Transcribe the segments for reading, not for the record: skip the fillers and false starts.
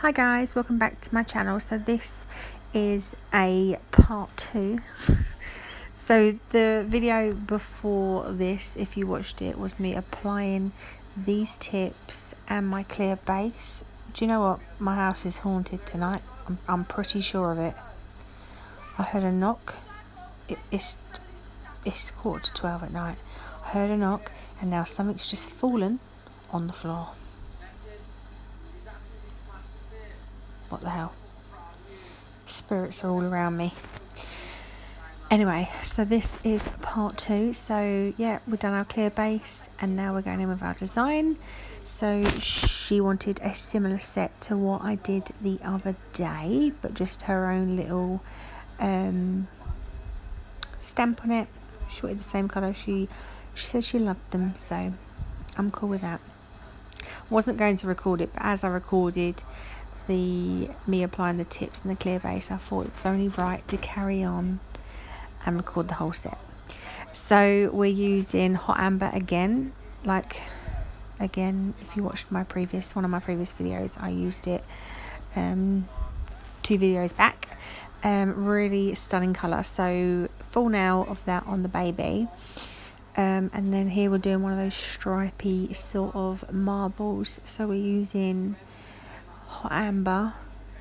Hi guys, welcome back to my channel. So this is a part 2. So the video before this, if you watched it, was me applying these tips and my clear base. Do you know what? My house is haunted tonight. I'm pretty sure of it. I heard a knock. It's 11:45 at night. I heard a knock and now something's just fallen on the floor. What the hell? Spirits are all around me. Anyway, so this is part 2. So yeah, we've done our clear base and now we're going in with our design. So she wanted a similar set to what I did the other day, but just her own little stamp on it. She wanted the same colour. She said she loved them, so I'm cool with that. Wasn't going to record it, but as I recorded me applying the tips and the clear base, I thought it was only right to carry on and record the whole set. So we're using hot amber again. If you watched one of my previous videos, I used it 2 videos back. Really stunning colour. So full nail of that on the baby. And then here we're doing one of those stripy sort of marbles. So we're using hot amber,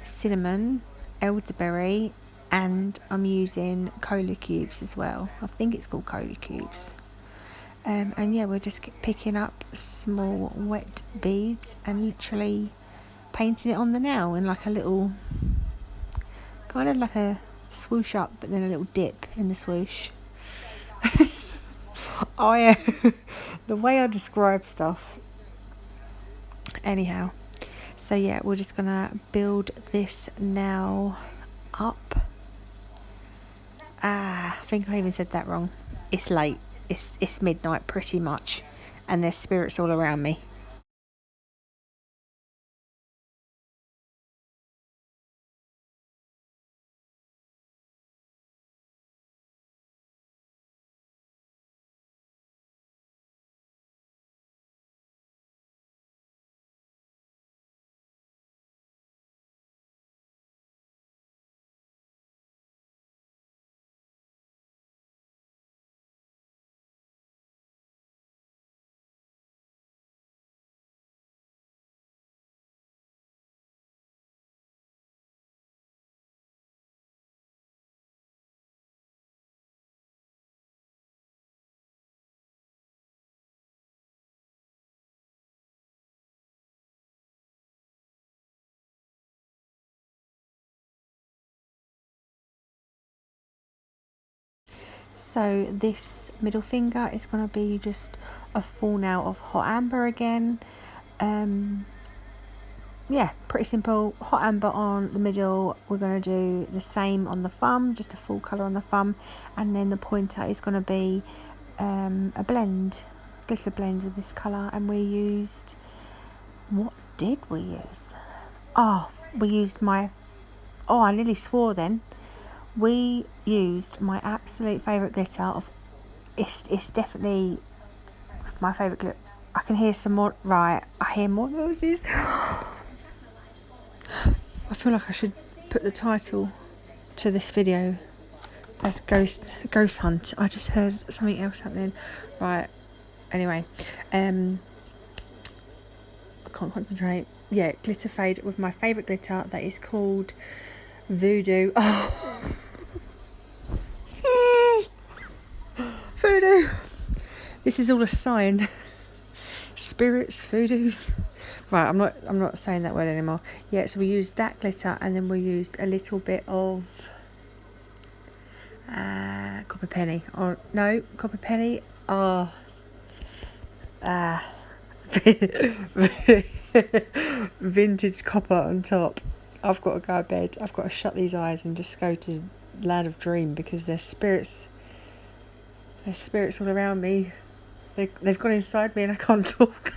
cinnamon, elderberry, and I'm using cola cubes as well. I think it's called cola cubes. And yeah, we're just picking up small wet beads and literally painting it on the nail in like a little, kind of like a swoosh up, but then a little dip in the swoosh. The way I describe stuff. Anyhow, so yeah, we're just gonna build this now up. I think I even said that wrong. It's late. It's midnight pretty much, and there's spirits all around me. So this middle finger is going to be just a full nail of hot amber again. Yeah, pretty simple. Hot amber on the middle. We're going to do the same on the thumb, just a full colour on the thumb, and then the pointer is going to be a glitter blend with this colour. And we used, what did we use? We used I nearly swore then. We used my absolute favourite glitter of, it's definitely my favourite glitter. I can hear some more, right, I hear more noises. I feel like I should put the title to this video as ghost hunt. I just heard something else happening. Right, anyway, I can't concentrate. Yeah, glitter fade with my favourite glitter that is called Voodoo. Voodoo. This is all a sign. Spirits, voodoos. Right, I'm not saying that word anymore. Yeah, so we used that glitter and then we used a little bit of copper penny. Or no, copper penny. Vintage copper on top. I've got to go to bed. I've got to shut these eyes and just go to land of dream because there's spirits all around me. They've gone inside me and I can't talk.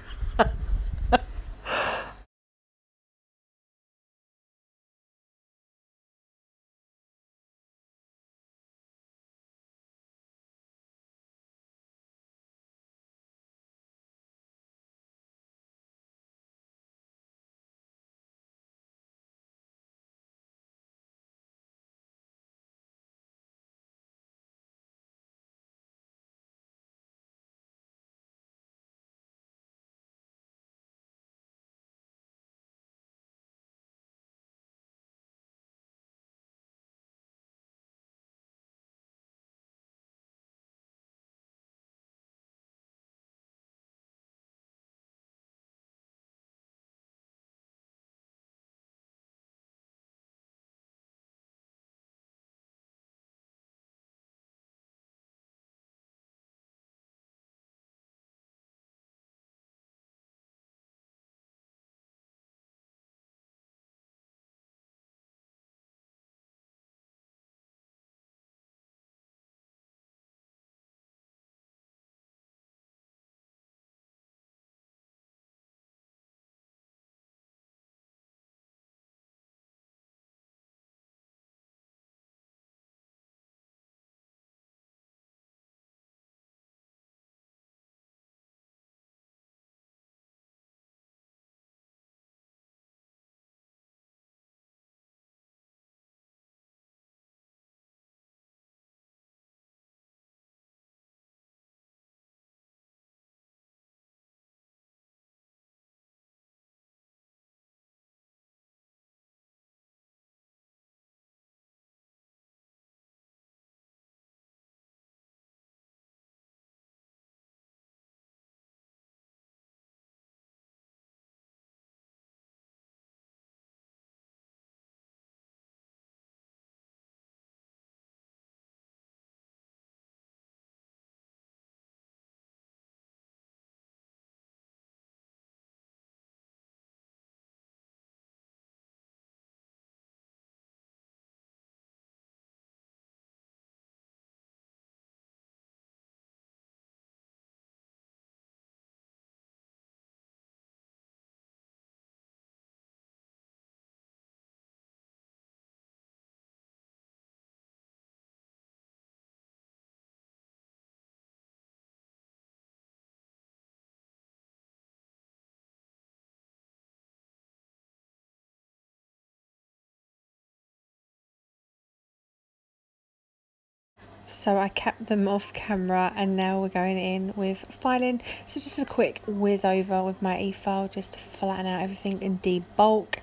So I kept them off camera, and now we're going in with filing. So just a quick whiz over with my Efile just to flatten out everything and debulk.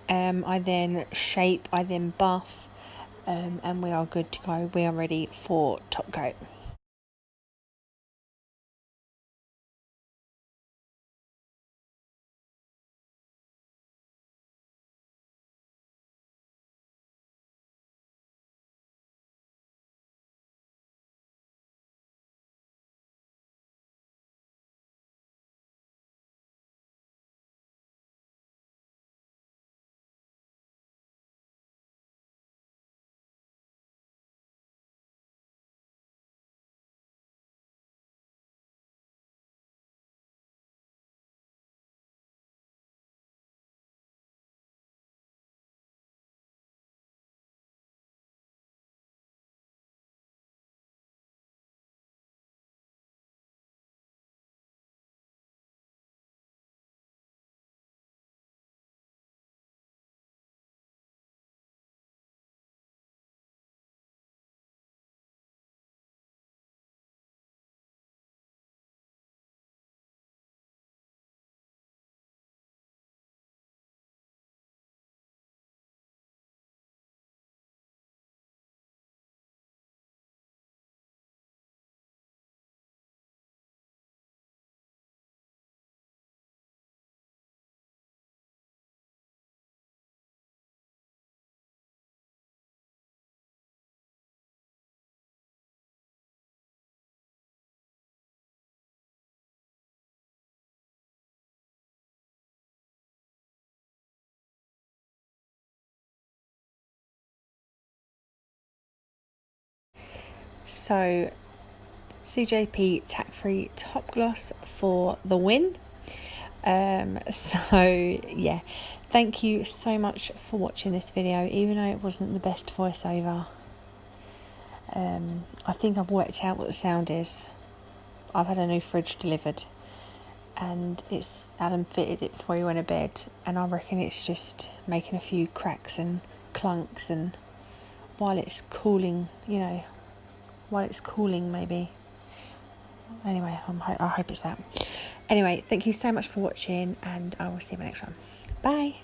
I then shape, I then buff, and we are good to go. We are ready for top coat. So CJP tack free top gloss for the win. So yeah, thank you so much for watching this video, even though it wasn't the best voiceover. I think I've worked out what the sound is. I've had a new fridge delivered, and Adam fitted it before he went to bed, and I reckon it's just making a few cracks and clunks, and while it's cooling, you know, while it's cooling maybe. Anyway, I hope it's that. Anyway, thank you so much for watching, and I will see you in my next one. Bye.